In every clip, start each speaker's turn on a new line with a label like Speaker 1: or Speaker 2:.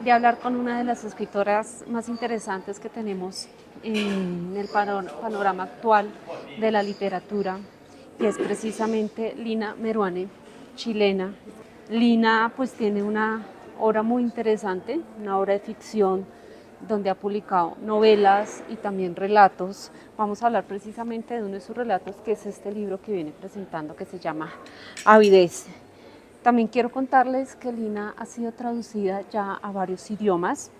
Speaker 1: Llegué a hablar con una de las escritoras más interesantes que tenemos en el panorama actual de la literatura, que es precisamente Lina Meruane, chilena. Lina pues tiene una obra muy interesante, una obra de ficción donde ha publicado novelas y también relatos. Vamos a hablar precisamente de uno de sus relatos, que es este libro que viene presentando, que se llama Avidez. También quiero contarles que Lina ha sido traducida ya a varios idiomas.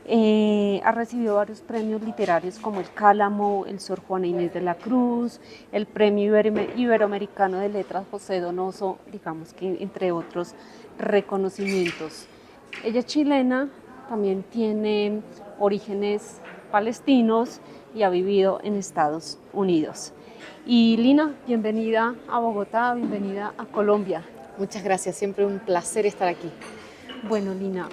Speaker 1: Ha recibido varios premios literarios como el Cálamo, el Sor Juana Inés de la Cruz, el Premio Iberoamericano de Letras José Donoso, digamos que entre otros reconocimientos. Ella es chilena, también tiene orígenes palestinos y ha vivido en Estados Unidos. Y Lina, bienvenida a Bogotá, bienvenida a Colombia.
Speaker 2: Muchas gracias, siempre un placer estar aquí.
Speaker 1: Bueno, Lina,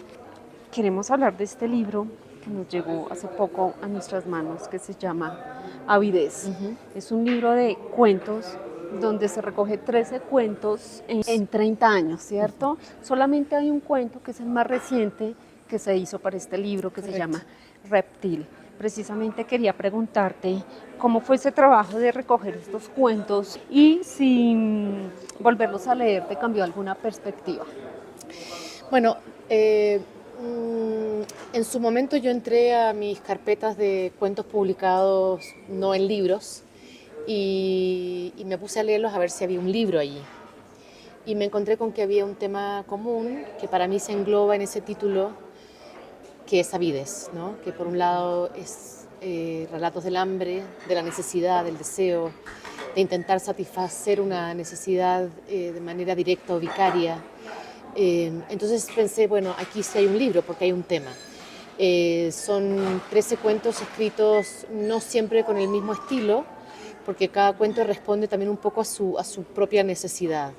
Speaker 1: queremos hablar de este libro que nos llegó hace poco a nuestras manos, que se llama Avidez. Es un libro de cuentos donde se recoge 13 cuentos en 30 años, ¿cierto? Solamente hay un cuento que es el más reciente que se hizo para este libro, que
Speaker 2: Correcto.
Speaker 1: se llama Reptil. Precisamente quería preguntarte cómo fue ese trabajo de recoger estos cuentos y si volverlos a leer te cambió alguna perspectiva.
Speaker 2: Bueno, en su momento yo entré a mis carpetas de cuentos publicados, no en libros, y me puse a leerlos a ver si había un libro allí. Y me encontré con que había un tema común que para mí se engloba en ese título, que es Avidez, ¿no? Que por un lado es relatos del hambre, de la necesidad, del deseo, de intentar satisfacer una necesidad de manera directa o vicaria. Entonces pensé, bueno, aquí sí hay un libro porque hay un tema. Son 13 cuentos escritos no siempre con el mismo estilo, porque cada cuento responde también un poco a su propia necesidad.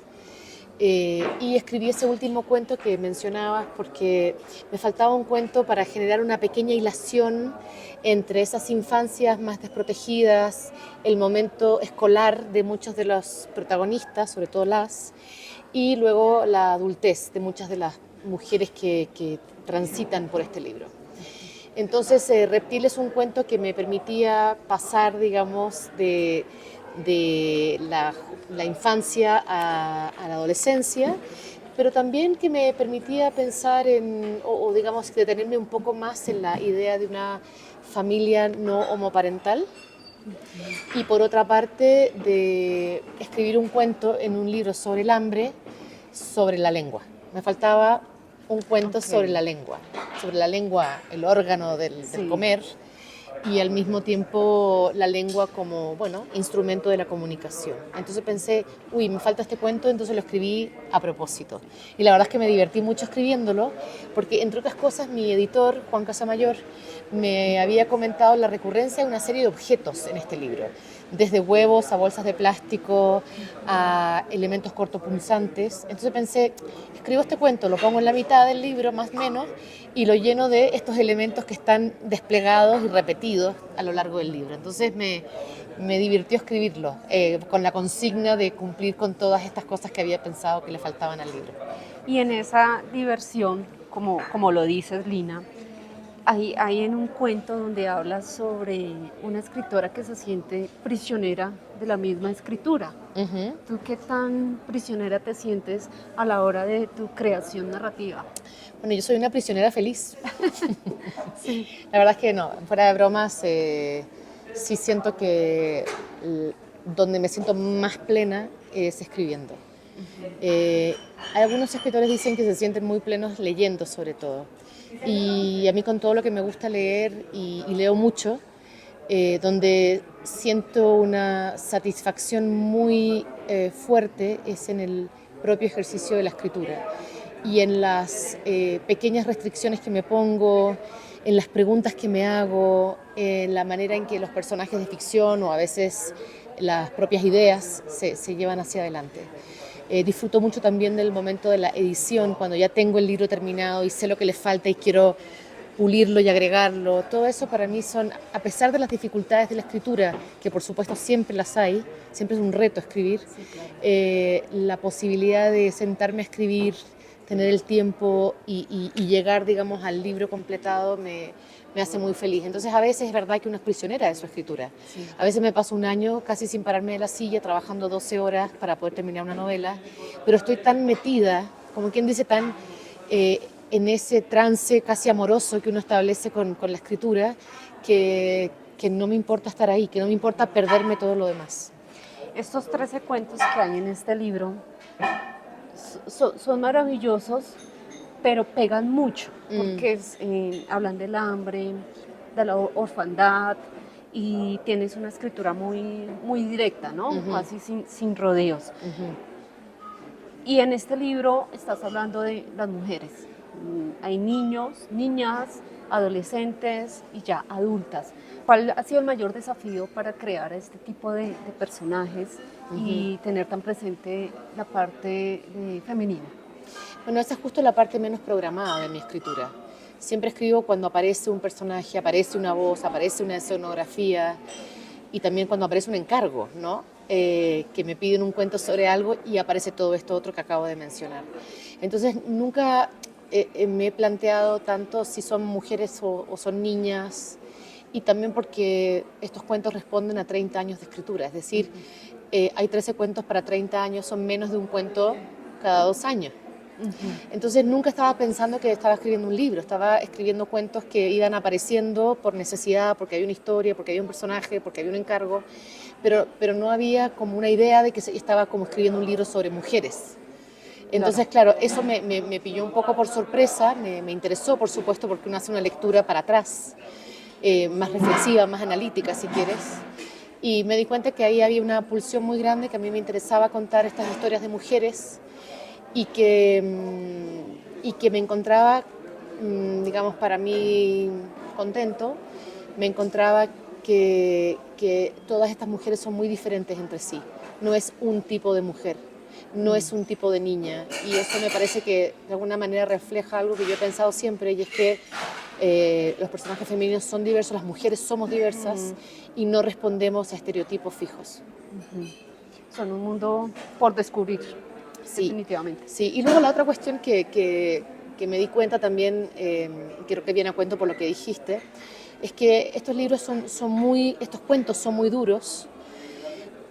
Speaker 2: Y escribí ese último cuento que mencionabas porque me faltaba un cuento para generar una pequeña hilación entre esas infancias más desprotegidas, el momento escolar de muchos de los protagonistas, sobre todo y luego la adultez de muchas de las mujeres que transitan por este libro. Entonces, Reptil es un cuento que me permitía pasar, digamos, de la infancia a la adolescencia, pero también que me permitía pensar o digamos, detenerme un poco más en la idea de una familia no homoparental. Y por otra parte, de escribir un cuento en un libro sobre el hambre, sobre la lengua. Me faltaba un cuento sobre la lengua, el órgano del comer, y al mismo tiempo la lengua como, bueno, instrumento de la comunicación. Entonces pensé, me falta este cuento, entonces lo escribí a propósito. Y la verdad es que me divertí mucho escribiéndolo, porque entre otras cosas mi editor, Juan Casamayor, me había comentado la recurrencia de una serie de objetos en este libro, desde huevos a bolsas de plástico, a elementos cortopunzantes. Entonces pensé, escribo este cuento, lo pongo en la mitad del libro, más o menos, y lo lleno de estos elementos que están desplegados y repetidos a lo largo del libro. Entonces me divirtió escribirlo, con la consigna de cumplir con todas estas cosas que había pensado que le faltaban al libro.
Speaker 1: Y en esa diversión, como lo dices, Lina, hay en un cuento donde hablas sobre una escritora que se siente prisionera de la misma escritura. ¿Tú qué tan prisionera te sientes a la hora de tu creación narrativa?
Speaker 2: Bueno, yo soy una prisionera feliz.
Speaker 1: Sí.
Speaker 2: La verdad es que no, fuera de bromas, sí siento que donde me siento más plena es escribiendo. Hay algunos escritores dicen que se sienten muy plenos leyendo, sobre todo. Y a mí, con todo lo que me gusta leer, y leo mucho, donde siento una satisfacción muy fuerte es en el propio ejercicio de la escritura y en las pequeñas restricciones que me pongo, en las preguntas que me hago, en la manera en que los personajes de ficción o a veces las propias ideas se llevan hacia adelante. Disfruto mucho también del momento de la edición, cuando ya tengo el libro terminado y sé lo que le falta y quiero pulirlo y agregarlo. Todo eso para mí son, a pesar de las dificultades de la escritura, que por supuesto siempre las hay, siempre es un reto escribir, la posibilidad de sentarme a escribir, tener el tiempo y llegar, digamos, al libro completado me hace muy feliz. Entonces a veces es verdad que uno es prisionera de su escritura.
Speaker 1: Sí.
Speaker 2: A veces me paso un año casi sin pararme de la silla, trabajando 12 horas para poder terminar una novela, pero estoy tan metida, como quien dice, tan en ese trance casi amoroso que uno establece con la escritura, que no me importa estar ahí, que no me importa perderme todo lo demás.
Speaker 1: Estos 13 cuentos que hay en este libro son maravillosos, pero pegan mucho, porque hablan del hambre, de la orfandad, y tienes una escritura muy directa, ¿no? Casi sin rodeos. Y en este libro estás hablando de las mujeres. Hay niños, niñas, adolescentes y ya adultas. ¿Cuál ha sido el mayor desafío para crear este tipo de personajes y tener tan presente la parte femenina?
Speaker 2: Bueno, esa es justo la parte menos programada de mi escritura. Siempre escribo cuando aparece un personaje, aparece una voz, aparece una escenografía y también cuando aparece un encargo, ¿no? Que me piden un cuento sobre algo y aparece todo esto otro que acabo de mencionar. Entonces nunca me he planteado tanto si son mujeres o son niñas, y también porque estos cuentos responden a 30 años de escritura, es decir, hay 13 cuentos para 30 años, son menos de un cuento cada 2 años. Entonces nunca estaba pensando que estaba escribiendo un libro, estaba escribiendo cuentos que iban apareciendo por necesidad, porque había una historia, porque había un personaje, porque había un encargo, pero no había como una idea de que estaba como escribiendo un libro sobre mujeres. Entonces, claro, eso me pilló un poco por sorpresa, me interesó, por supuesto, porque uno hace una lectura para atrás, más reflexiva, más analítica, si quieres. Y me di cuenta que ahí había una pulsión muy grande, que a mí me interesaba contar estas historias de mujeres y que me encontraba, digamos, para mí contento, me encontraba que todas estas mujeres son muy diferentes entre sí. No es un tipo de mujer, no es un tipo de niña, y eso me parece que de alguna manera refleja algo que yo he pensado siempre, y es que los personajes femeninos son diversos, las mujeres somos diversas y no respondemos a estereotipos fijos.
Speaker 1: Son un mundo por descubrir,
Speaker 2: Sí,
Speaker 1: definitivamente.
Speaker 2: sí. Y luego la otra cuestión que me di cuenta también, creo que viene a cuento por lo que dijiste, es que estos libros estos cuentos son muy duros,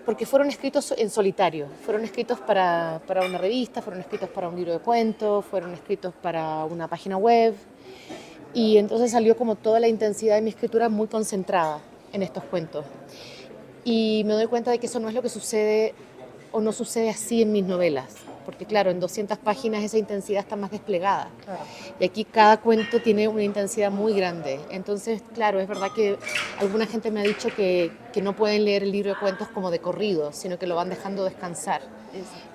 Speaker 2: porque fueron escritos en solitario, fueron escritos para una revista, fueron escritos para un libro de cuentos, fueron escritos para una página web, y entonces salió como toda la intensidad de mi escritura muy concentrada en estos cuentos. Y me doy cuenta de que eso no es lo que sucede o no sucede así en mis novelas, porque claro, en 200 páginas esa intensidad está más desplegada.
Speaker 1: Claro.
Speaker 2: Y aquí cada cuento tiene una intensidad muy grande. Entonces, claro, es verdad que alguna gente me ha dicho que no pueden leer el libro de cuentos como de corrido, sino que lo van dejando descansar.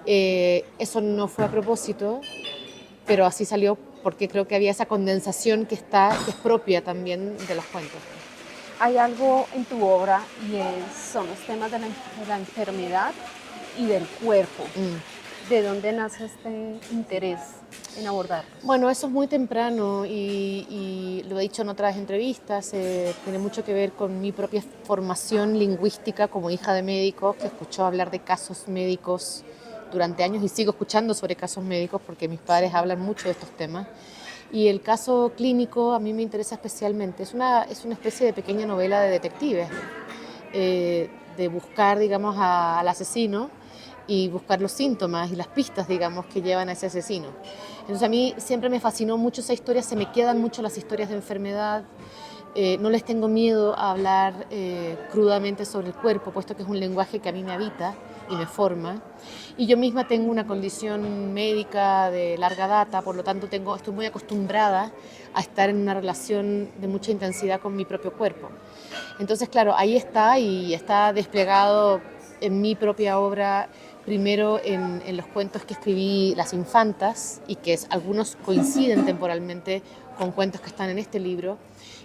Speaker 2: Eso no fue a propósito, pero así salió porque creo que había esa condensación que es propia también de los cuentos.
Speaker 1: Hay algo en tu obra son los temas de la enfermedad y del cuerpo. ¿De dónde nace este interés en abordarlos?
Speaker 2: Bueno, eso es muy temprano y lo he dicho en otras entrevistas, tiene mucho que ver con mi propia formación lingüística como hija de médicos, que escuchó hablar de casos médicos durante años y sigo escuchando sobre casos médicos porque mis padres hablan mucho de estos temas. Y el caso clínico a mí me interesa especialmente. Es una especie de pequeña novela de detectives, de buscar, digamos, al asesino y buscar los síntomas y las pistas, digamos, que llevan a ese asesino. Entonces a mí siempre me fascinó mucho esa historia, se me quedan mucho las historias de enfermedad. No les tengo miedo a hablar crudamente sobre el cuerpo, puesto que es un lenguaje que a mí me habita y me forma. Y yo misma tengo una condición médica de larga data, por lo tanto estoy muy acostumbrada a estar en una relación de mucha intensidad con mi propio cuerpo. Entonces, claro, ahí está y está desplegado en mi propia obra, primero en los cuentos que escribí Las Infantas, y que algunos coinciden temporalmente con cuentos que están en este libro,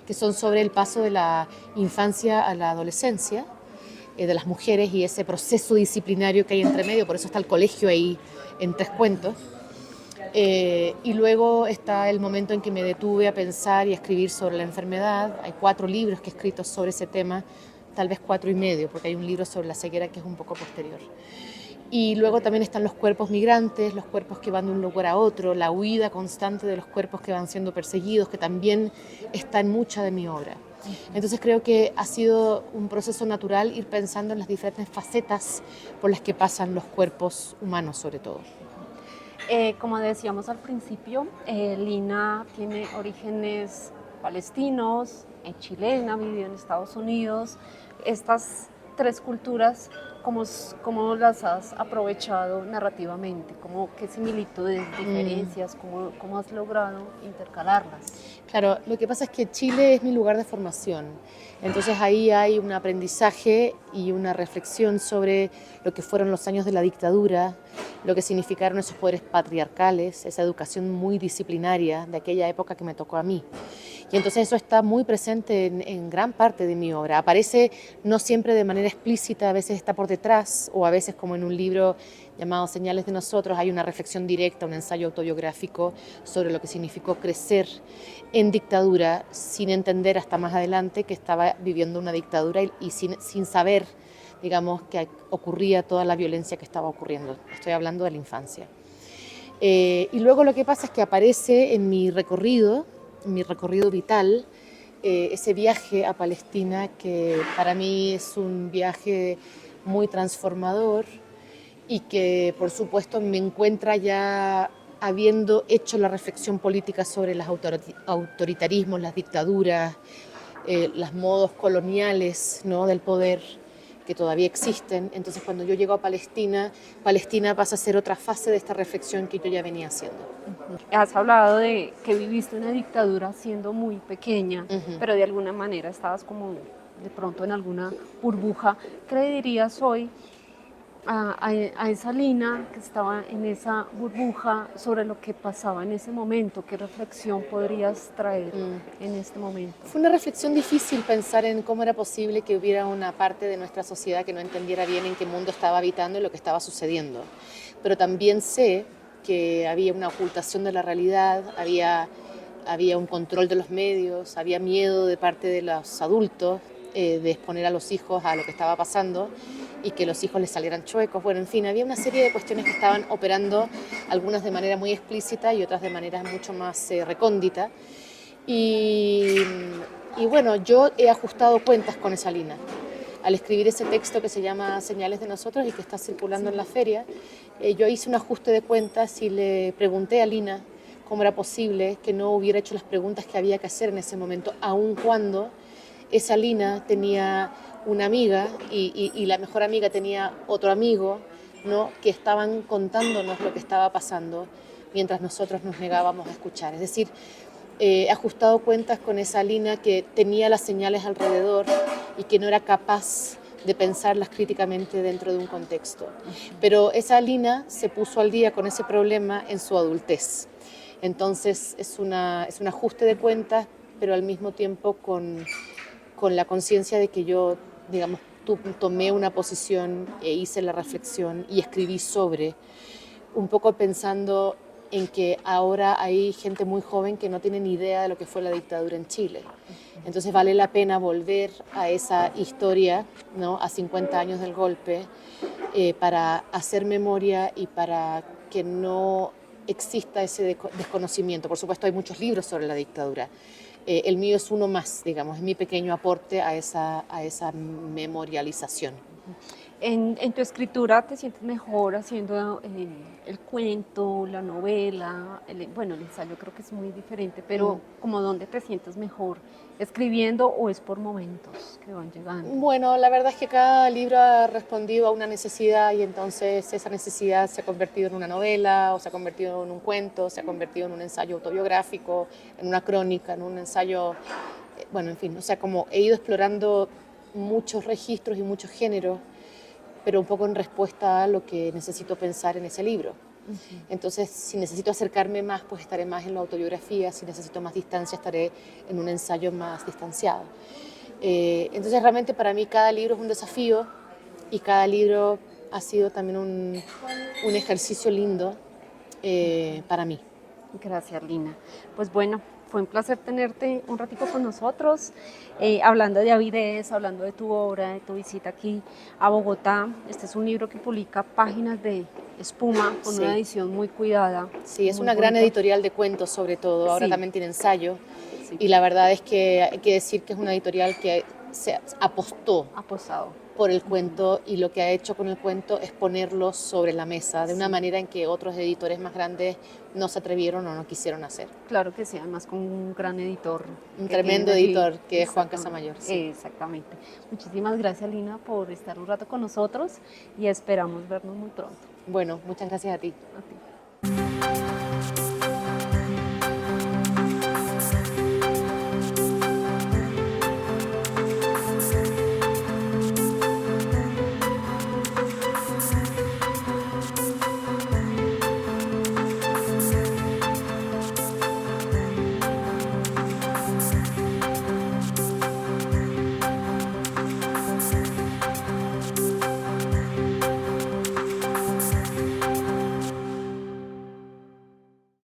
Speaker 2: que son sobre el paso de la infancia a la adolescencia, de las mujeres y ese proceso disciplinario que hay entre medio, por eso está el colegio ahí en 3 cuentos. Y luego está el momento en que me detuve a pensar y a escribir sobre la enfermedad. Hay 4 libros que he escrito sobre ese tema, tal vez 4 y medio, porque hay un libro sobre la ceguera que es un poco posterior. Y luego también están los cuerpos migrantes, los cuerpos que van de un lugar a otro, la huida constante de los cuerpos que van siendo perseguidos, que también está en mucha de mi obra. Entonces creo que ha sido un proceso natural ir pensando en las diferentes facetas por las que pasan los cuerpos humanos sobre todo.
Speaker 1: Como decíamos al principio, Lina tiene orígenes palestinos, chilena, vivió en Estados Unidos. Estas tres culturas, ¿cómo las has aprovechado narrativamente? ¿Qué similitudes, diferencias, cómo has logrado intercalarlas?
Speaker 2: Claro, lo que pasa es que Chile es mi lugar de formación, entonces ahí hay un aprendizaje y una reflexión sobre lo que fueron los años de la dictadura, lo que significaron esos poderes patriarcales, esa educación muy disciplinaria de aquella época que me tocó a mí. Y entonces eso está muy presente en gran parte de mi obra. Aparece no siempre de manera explícita, a veces está por detrás, o a veces como en un libro llamado Señales de Nosotros, hay una reflexión directa, un ensayo autobiográfico sobre lo que significó crecer en dictadura sin entender hasta más adelante que estaba viviendo una dictadura y sin saber, digamos, que ocurría toda la violencia que estaba ocurriendo. Estoy hablando de la infancia. Y luego lo que pasa es que aparece en mi recorrido vital, ese viaje a Palestina que para mí es un viaje muy transformador y que por supuesto me encuentra ya habiendo hecho la reflexión política sobre los autoritarismos, las dictaduras, los modos coloniales, ¿no?, del poder que todavía existen. Entonces cuando yo llego a Palestina, Palestina pasa a ser otra fase de esta reflexión que yo ya venía haciendo.
Speaker 1: Has hablado de que viviste una dictadura siendo muy pequeña, pero de alguna manera estabas como de pronto en alguna burbuja. ¿Qué le dirías hoy a esa Lina que estaba en esa burbuja sobre lo que pasaba en ese momento? ¿Qué reflexión podrías traer en este momento?
Speaker 2: Fue una reflexión difícil pensar en cómo era posible que hubiera una parte de nuestra sociedad que no entendiera bien en qué mundo estaba habitando y lo que estaba sucediendo. Pero también sé que había una ocultación de la realidad, había un control de los medios, había miedo de parte de los adultos de exponer a los hijos a lo que estaba pasando y que los hijos les salieran chuecos. Bueno, en fin, había una serie de cuestiones que estaban operando, algunas de manera muy explícita y otras de manera mucho más recóndita. Y bueno, yo he ajustado cuentas con esa Lina. Al escribir ese texto que se llama Señales de Nosotros y que está circulando en la feria, yo hice un ajuste de cuentas y le pregunté a Lina cómo era posible que no hubiera hecho las preguntas que había que hacer en ese momento, aun cuando esa Lina tenía una amiga y la mejor amiga tenía otro amigo, ¿no?, que estaban contándonos lo que estaba pasando mientras nosotros nos negábamos a escuchar. Es decir, he ajustado cuentas con esa Lina que tenía las señales alrededor y que no era capaz de pensarlas críticamente dentro de un contexto. Pero esa Lina se puso al día con ese problema en su adultez. Entonces es un ajuste de cuentas, pero al mismo tiempo con la conciencia de que yo, digamos, tomé una posición e hice la reflexión y escribí sobre, un poco pensando en que ahora hay gente muy joven que no tiene ni idea de lo que fue la dictadura en Chile. Entonces vale la pena volver a esa historia, ¿no?, a 50 años del golpe, para hacer memoria y para que no exista ese desconocimiento. Por supuesto hay muchos libros sobre la dictadura. El mío es uno más, digamos, es mi pequeño aporte a esa memorialización.
Speaker 1: En tu escritura te sientes mejor haciendo el cuento, la novela, bueno, el ensayo creo que es muy diferente, pero como dónde te sientes mejor escribiendo o es por momentos que van llegando.
Speaker 2: Bueno, la verdad es que cada libro ha respondido a una necesidad y entonces esa necesidad se ha convertido en una novela o se ha convertido en un cuento, se ha convertido en un ensayo autobiográfico, en una crónica, en un ensayo, bueno, en fin, o sea, como he ido explorando muchos registros y muchos géneros, pero un poco en respuesta a lo que necesito pensar en ese libro. Entonces, si necesito acercarme más, pues estaré más en la autobiografía, si necesito más distancia, estaré en un ensayo más distanciado. Entonces, realmente para mí cada libro es un desafío y cada libro ha sido también un ejercicio lindo para mí.
Speaker 1: Gracias, Lina. Pues bueno, fue un placer tenerte un ratico con nosotros, hablando de avidez, hablando de tu obra, de tu visita aquí a Bogotá. Este es un libro que publica Páginas de Espuma, con
Speaker 2: Sí.
Speaker 1: una edición muy cuidada.
Speaker 2: Sí, es
Speaker 1: muy
Speaker 2: una gran
Speaker 1: bonita.
Speaker 2: editorial de cuentos sobre todo, ahora
Speaker 1: Sí.
Speaker 2: también tiene ensayo
Speaker 1: Sí.
Speaker 2: y la verdad es que hay que decir que es una editorial que se apostó
Speaker 1: Apostado.
Speaker 2: por el cuento y lo que ha hecho con el cuento es ponerlo sobre la mesa de una
Speaker 1: Sí.
Speaker 2: manera en que otros editores más grandes no se atrevieron o no quisieron hacer.
Speaker 1: Claro que sí, además con un gran editor.
Speaker 2: Un
Speaker 1: que
Speaker 2: tremendo
Speaker 1: tienen allí.
Speaker 2: editor que es Juan
Speaker 1: Exactamente.
Speaker 2: Casamayor. Sí.
Speaker 1: Exactamente. Muchísimas gracias, Lina, por estar un rato con nosotros y esperamos vernos muy pronto.
Speaker 2: Bueno, muchas gracias a ti.
Speaker 1: A ti.